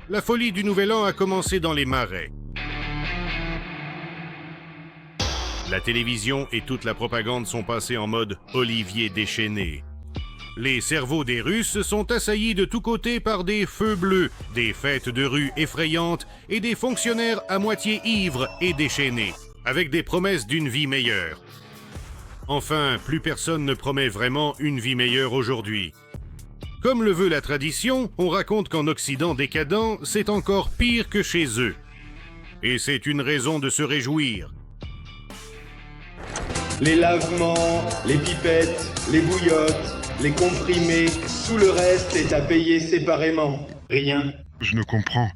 La folie du Nouvel An a commencé dans les marais. La télévision et toute la propagande sont passées en mode Olivier déchaîné. Les cerveaux des Russes sont assaillis de tous côtés par des feux bleus, des fêtes de rue effrayantes et des fonctionnaires à moitié ivres et déchaînés, avec des promesses d'une vie meilleure. Enfin, plus personne ne promet vraiment une vie meilleure aujourd'hui. Comme le veut la tradition, on raconte qu'en Occident décadent, c'est encore pire que chez eux. Et c'est une raison de se réjouir. Les lavements, les pipettes, les bouillottes, les comprimés, tout le reste est à payer séparément. Rien. Je ne comprends.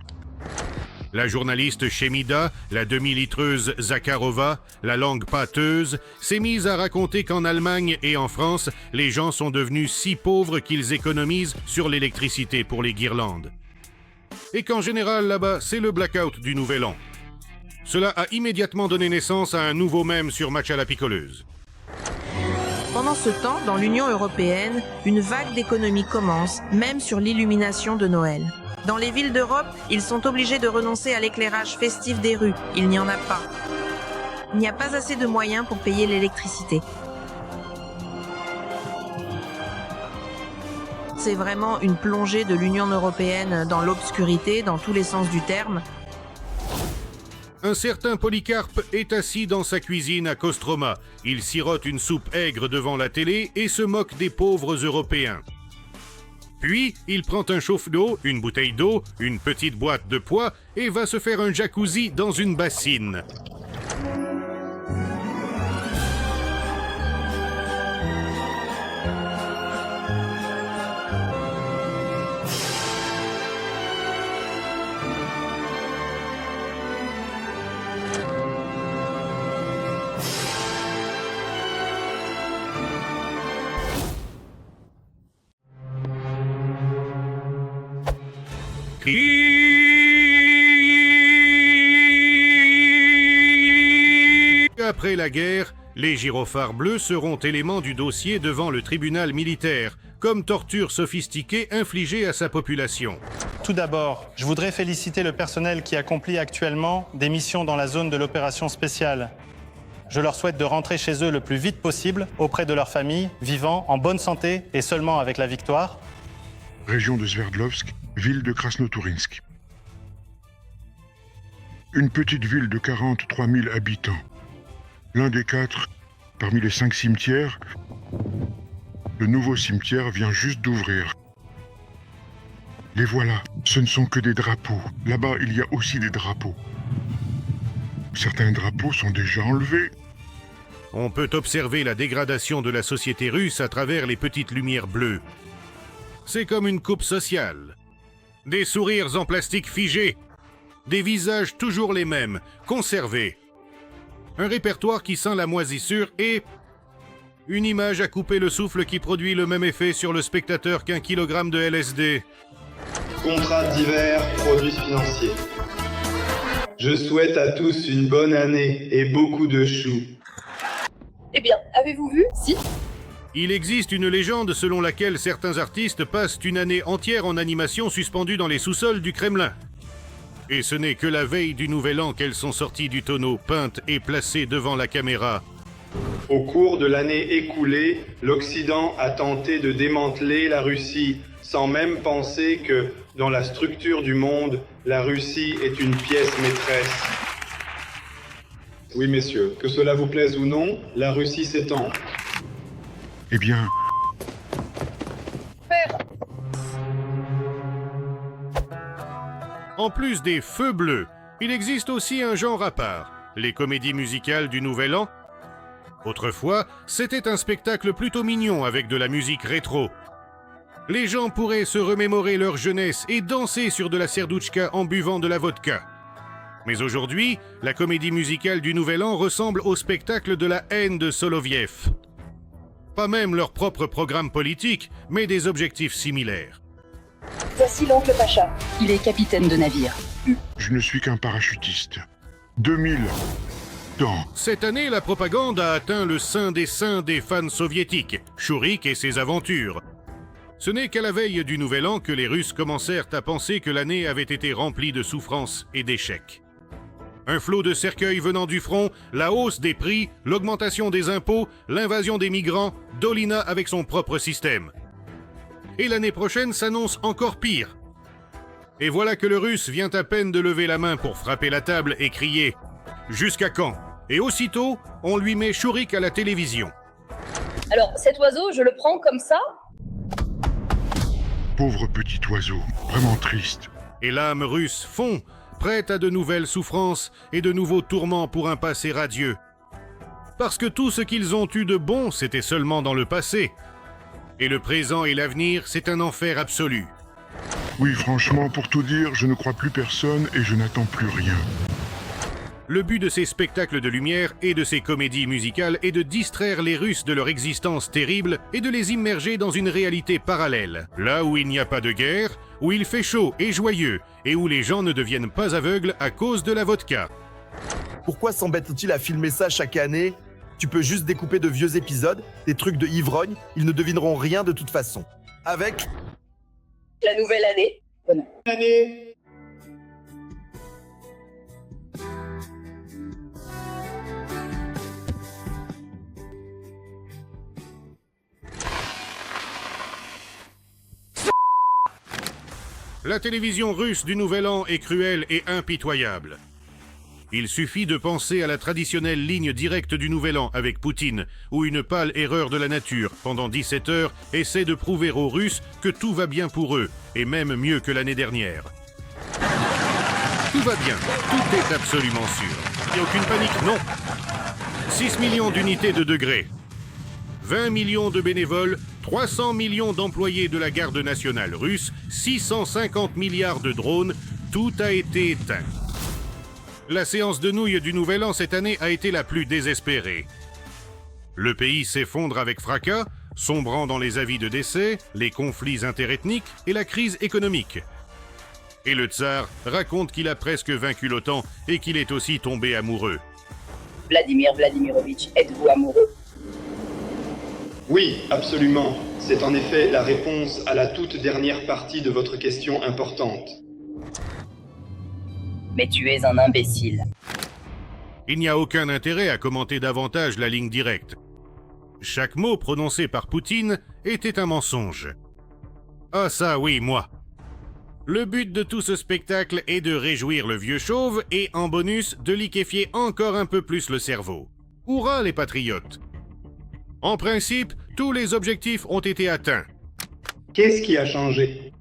La journaliste Chemida, la demi-litreuse Zakharova, la langue pâteuse, s'est mise à raconter qu'en Allemagne et en France, les gens sont devenus si pauvres qu'ils économisent sur l'électricité pour les guirlandes. Et qu'en général, là-bas, c'est le blackout du Nouvel An. Cela a immédiatement donné naissance à un nouveau mème sur Match à la picoleuse. Pendant ce temps, dans l'Union européenne, une vague d'économie commence, même sur l'illumination de Noël. Dans les villes d'Europe, ils sont obligés de renoncer à l'éclairage festif des rues. Il n'y en a pas. Il n'y a pas assez de moyens pour payer l'électricité. C'est vraiment une plongée de l'Union européenne dans l'obscurité, dans tous les sens du terme. Un certain Polycarpe est assis dans sa cuisine à Kostroma. Il sirote une soupe aigre devant la télé et se moque des pauvres Européens. Puis, il prend un chauffe-d'eau, une bouteille d'eau, une petite boîte de pois et va se faire un jacuzzi dans une bassine. Après la guerre, les gyrophares bleus seront éléments du dossier devant le tribunal militaire, comme torture sophistiquée infligée à sa population. Tout d'abord, je voudrais féliciter le personnel qui accomplit actuellement des missions dans la zone de l'opération spéciale. Je leur souhaite de rentrer chez eux le plus vite possible, auprès de leurs familles, vivant en bonne santé et seulement avec la victoire. Région de Sverdlovsk, ville de Krasnotourinsk. Une petite ville de 43 000 habitants. L'un des 4, parmi les 5 cimetières, le nouveau cimetière vient juste d'ouvrir. Les voilà, ce ne sont que des drapeaux. Là-bas, il y a aussi des drapeaux. Certains drapeaux sont déjà enlevés. On peut observer la dégradation de la société russe à travers les petites lumières bleues. C'est comme une coupe sociale. Des sourires en plastique figé. Des visages toujours les mêmes, conservés. Un répertoire qui sent la moisissure et une image à couper le souffle qui produit le même effet sur le spectateur qu'un kilogramme de LSD. Contrats divers, produits financiers. Je souhaite à tous une bonne année et beaucoup de choux. Eh bien, avez-vous vu? Si. Il existe une légende selon laquelle certains artistes passent une année entière en animation suspendue dans les sous-sols du Kremlin. Et ce n'est que la veille du Nouvel An qu'elles sont sorties du tonneau, peintes et placées devant la caméra. Au cours de l'année écoulée, l'Occident a tenté de démanteler la Russie, sans même penser que, dans la structure du monde, la Russie est une pièce maîtresse. Oui, messieurs, que cela vous plaise ou non, la Russie s'étend. Eh bien, Père. En plus des feux bleus, il existe aussi un genre à part, les comédies musicales du Nouvel An. Autrefois, c'était un spectacle plutôt mignon avec de la musique rétro. Les gens pourraient se remémorer leur jeunesse et danser sur de la serdouchka en buvant de la vodka. Mais aujourd'hui, la comédie musicale du Nouvel An ressemble au spectacle de la haine de Soloviev. Pas même leur propre programme politique, mais des objectifs similaires. Voici l'oncle Pacha. Il est capitaine de navire. je ne suis qu'un parachutiste. 2000 ans. Cette année, la propagande a atteint le sein des fans soviétiques, Chourik et ses aventures. Ce n'est qu'à la veille du Nouvel An que les Russes commencèrent à penser que l'année avait été remplie de souffrances et d'échecs. Un flot de cercueils venant du front, la hausse des prix, l'augmentation des impôts, l'invasion des migrants, Dolina avec son propre système. Et l'année prochaine s'annonce encore pire. Et voilà que le Russe vient à peine de lever la main pour frapper la table et crier « Jusqu'à quand ?» Et aussitôt, on lui met Chourik à la télévision. Alors, cet oiseau, je le prends comme ça. Pauvre petit oiseau, vraiment triste. Et l'âme russe fond, prête à de nouvelles souffrances et de nouveaux tourments pour un passé radieux. Parce que tout ce qu'ils ont eu de bon, c'était seulement dans le passé. Et le présent et l'avenir, c'est un enfer absolu. Oui, franchement, pour tout dire, je ne crois plus personne et je n'attends plus rien. Le but de ces spectacles de lumière et de ces comédies musicales est de distraire les Russes de leur existence terrible et de les immerger dans une réalité parallèle, là où il n'y a pas de guerre, où il fait chaud et joyeux, et où les gens ne deviennent pas aveugles à cause de la vodka. Pourquoi s'embête-t-il à filmer ça chaque année? Tu peux juste découper de vieux épisodes, des trucs de ivrogne, ils ne devineront rien de toute façon. Avec La nouvelle année. Bonne Année. La télévision russe du Nouvel An est cruelle et impitoyable. Il suffit de penser à la traditionnelle ligne directe du Nouvel An avec Poutine, où une pâle erreur de la nature, pendant 17 heures, essaie de prouver aux Russes que tout va bien pour eux, et même mieux que l'année dernière. Tout va bien, tout est absolument sûr. Il n'y a aucune panique, non. 6 millions d'unités de degrés, 20 millions de bénévoles, 300 millions d'employés de la garde nationale russe, 650 milliards de drones, tout a été éteint. La séance de nouilles du Nouvel An cette année a été la plus désespérée. Le pays s'effondre avec fracas, sombrant dans les avis de décès, les conflits interethniques et la crise économique. Et le tsar raconte qu'il a presque vaincu l'OTAN et qu'il est aussi tombé amoureux. Vladimir Vladimirovitch, êtes-vous amoureux? Oui, absolument. C'est en effet la réponse à la toute dernière partie de votre question importante. Mais tu es un imbécile. Il n'y a aucun intérêt à commenter davantage la ligne directe. Chaque mot prononcé par Poutine était un mensonge. Ah ça oui, moi. Le but de tout ce spectacle est de réjouir le vieux chauve et, en bonus, de liquéfier encore un peu plus le cerveau. Hourra les patriotes! En principe, tous les objectifs ont été atteints. Qu'est-ce qui a changé?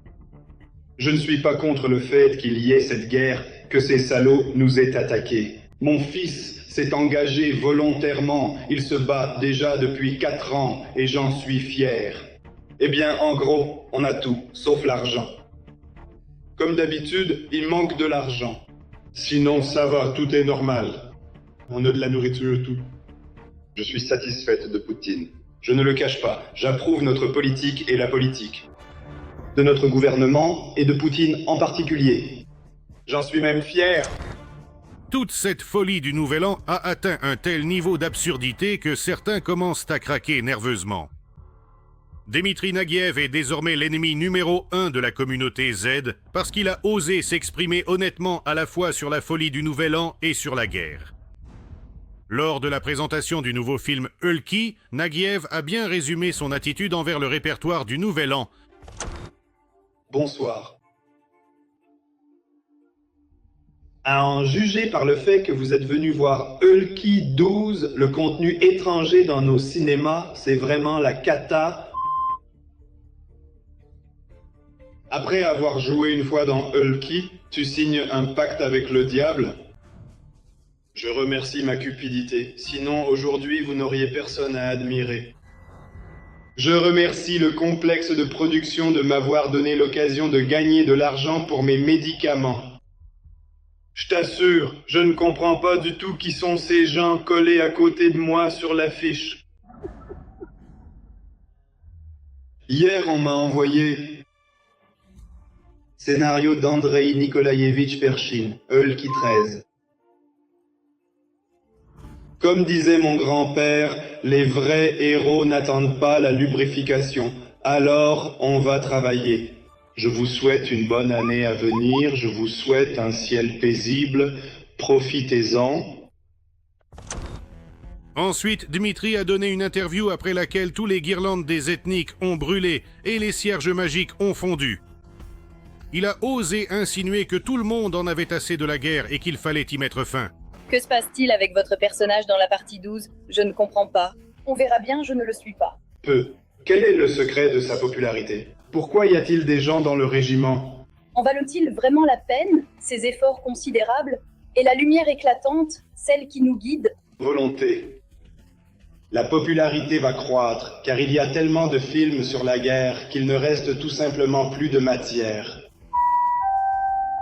Je ne suis pas contre le fait qu'il y ait cette guerre, que ces salauds nous aient attaqués. Mon fils s'est engagé volontairement, il se bat déjà depuis 4 ans et j'en suis fier. Eh bien, en gros, on a tout, sauf l'argent. Comme d'habitude, il manque de l'argent. Sinon, ça va, tout est normal. On a de la nourriture, tout. Je suis satisfaite de Poutine. Je ne le cache pas, j'approuve notre politique et la politique. De notre gouvernement et de Poutine en particulier. J'en suis même fier. Toute cette folie du Nouvel An a atteint un tel niveau d'absurdité que certains commencent à craquer nerveusement. Dmitri Nagiev est désormais l'ennemi numéro 1 de la communauté Z parce qu'il a osé s'exprimer honnêtement à la fois sur la folie du Nouvel An et sur la guerre. Lors de la présentation du nouveau film Hulky, Nagiev a bien résumé son attitude envers le répertoire du Nouvel An. Bonsoir. À en juger par le fait que vous êtes venu voir Hulky 12, le contenu étranger dans nos cinémas, c'est vraiment la cata. Après avoir joué une fois dans Hulky, tu signes un pacte avec le diable? Je remercie ma cupidité, sinon aujourd'hui vous n'auriez personne à admirer. Je remercie le complexe de production de m'avoir donné l'occasion de gagner de l'argent pour mes médicaments. Je t'assure, je ne comprends pas du tout qui sont ces gens collés à côté de moi sur l'affiche. Hier, on m'a envoyé scénario d'Andrei Nikolaevitch Pershin, Hulky 13. Comme disait mon grand-père, les vrais héros n'attendent pas la lubrification. Alors, on va travailler. Je vous souhaite une bonne année à venir, je vous souhaite un ciel paisible, profitez-en. Ensuite, Dmitri a donné une interview après laquelle tous les guirlandes des ethniques ont brûlé et les cierges magiques ont fondu. Il a osé insinuer que tout le monde en avait assez de la guerre et qu'il fallait y mettre fin. Que se passe-t-il avec votre personnage dans la partie 12? Je ne comprends pas. On verra bien, je ne le suis pas. Peu. Quel est le secret de sa popularité? Pourquoi y a-t-il des gens dans le régiment? En valent-ils vraiment la peine, ces efforts considérables, et la lumière éclatante, celle qui nous guide? Volonté. La popularité va croître, car il y a tellement de films sur la guerre qu'il ne reste tout simplement plus de matière.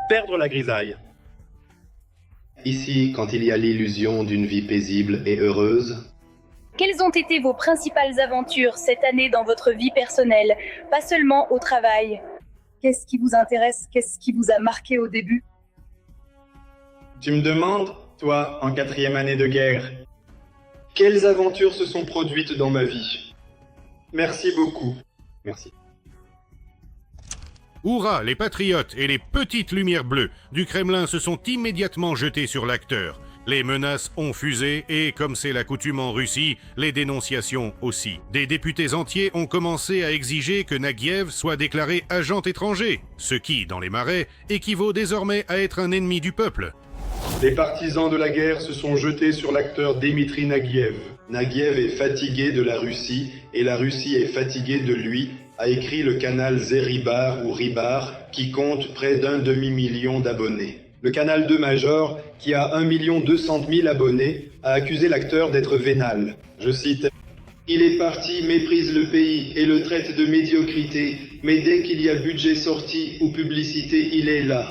Perdre la grisaille. Ici, quand il y a l'illusion d'une vie paisible et heureuse. Quelles ont été vos principales aventures cette année dans votre vie personnelle, pas seulement au travail? Qu'est-ce qui vous intéresse? Qu'est-ce qui vous a marqué au début? Tu me demandes, toi, en 4e année de guerre, quelles aventures se sont produites dans ma vie? Merci beaucoup. Merci. Hourra, les patriotes et les petites lumières bleues du Kremlin se sont immédiatement jetés sur l'acteur. Les menaces ont fusé et, comme c'est la coutume en Russie, les dénonciations aussi. Des députés entiers ont commencé à exiger que Naguiev soit déclaré agent étranger, ce qui, dans les marais, équivaut désormais à être un ennemi du peuple. Les partisans de la guerre se sont jetés sur l'acteur Dmitri Naguiev. Naguiev est fatigué de la Russie et la Russie est fatiguée de lui, a écrit le canal Zeribar ou Ribar, qui compte près d'1 demi-million d'abonnés. Le canal 2 Major, qui a 1 200 000 abonnés, a accusé l'acteur d'être vénal. Je cite: « Il est parti, méprise le pays et le traite de médiocrité, mais dès qu'il y a budget sorti ou publicité, il est là. »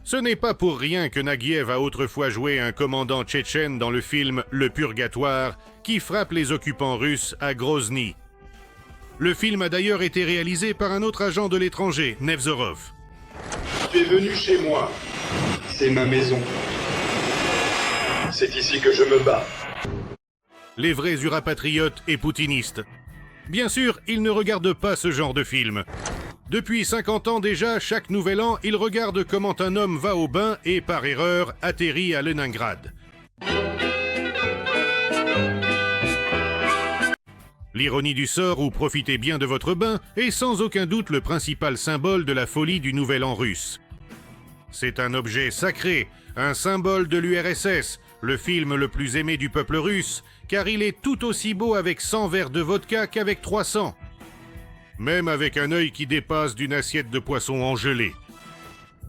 Ce n'est pas pour rien que Naguiev a autrefois joué un commandant tchétchène dans le film Le Purgatoire, qui frappe les occupants russes à Grozny. Le film a d'ailleurs été réalisé par un autre agent de l'étranger, Nevzorov. Tu es venu chez moi. C'est ma maison. C'est ici que je me bats. Les vrais urapatriotes et poutinistes. Bien sûr, ils ne regardent pas ce genre de film. Depuis 50 ans déjà, chaque nouvel an, ils regardent comment un homme va au bain et, par erreur, atterrit à Leningrad. L'ironie du sort ou profitez bien de votre bain est sans aucun doute le principal symbole de la folie du Nouvel An russe. C'est un objet sacré, un symbole de l'URSS, le film le plus aimé du peuple russe, car il est tout aussi beau avec 100 verres de vodka qu'avec 300. Même avec un œil qui dépasse d'une assiette de poisson en gelée.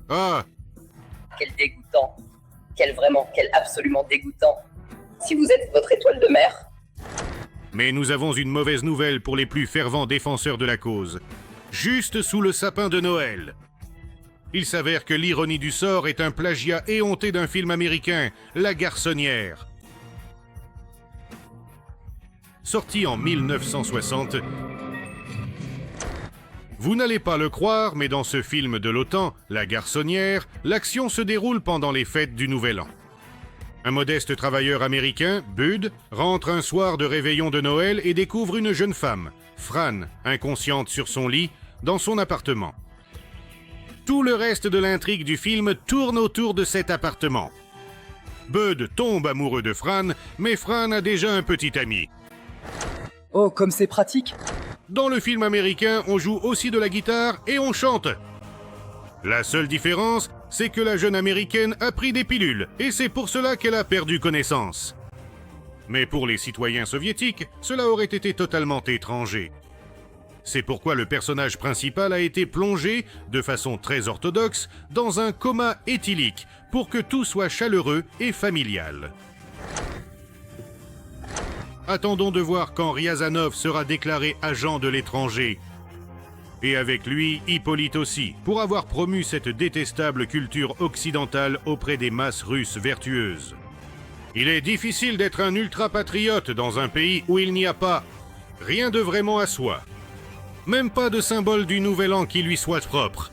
Ah! Quel dégoûtant. Quel absolument dégoûtant. Si vous êtes votre étoile de mer. Mais nous avons une mauvaise nouvelle pour les plus fervents défenseurs de la cause. Juste sous le sapin de Noël. Il s'avère que l'ironie du sort est un plagiat éhonté d'un film américain, La Garçonnière. Sorti en 1960, vous n'allez pas le croire, mais dans ce film de l'OTAN, La Garçonnière, l'action se déroule pendant les fêtes du Nouvel An. Un modeste travailleur américain, Bud, rentre un soir de réveillon de Noël et découvre une jeune femme, Fran, inconsciente sur son lit, dans son appartement. Tout le reste de l'intrigue du film tourne autour de cet appartement. Bud tombe amoureux de Fran, mais Fran a déjà un petit ami. Oh, comme c'est pratique! Dans le film américain, on joue aussi de la guitare et on chante. La seule différence, c'est que la jeune américaine a pris des pilules, et c'est pour cela qu'elle a perdu connaissance. Mais pour les citoyens soviétiques, cela aurait été totalement étranger. C'est pourquoi le personnage principal a été plongé, de façon très orthodoxe, dans un coma éthylique, pour que tout soit chaleureux et familial. Attendons de voir quand Ryazanov sera déclaré agent de l'étranger. Et avec lui, Hippolyte aussi, pour avoir promu cette détestable culture occidentale auprès des masses russes vertueuses. Il est difficile d'être un ultra-patriote dans un pays où il n'y a pas rien de vraiment à soi. Même pas de symbole du Nouvel An qui lui soit propre.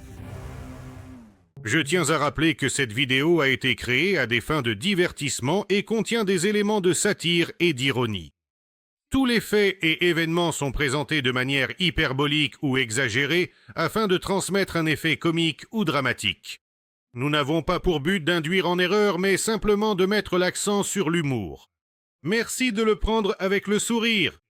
Je tiens à rappeler que cette vidéo a été créée à des fins de divertissement et contient des éléments de satire et d'ironie. Tous les faits et événements sont présentés de manière hyperbolique ou exagérée afin de transmettre un effet comique ou dramatique. Nous n'avons pas pour but d'induire en erreur, mais simplement de mettre l'accent sur l'humour. Merci de le prendre avec le sourire.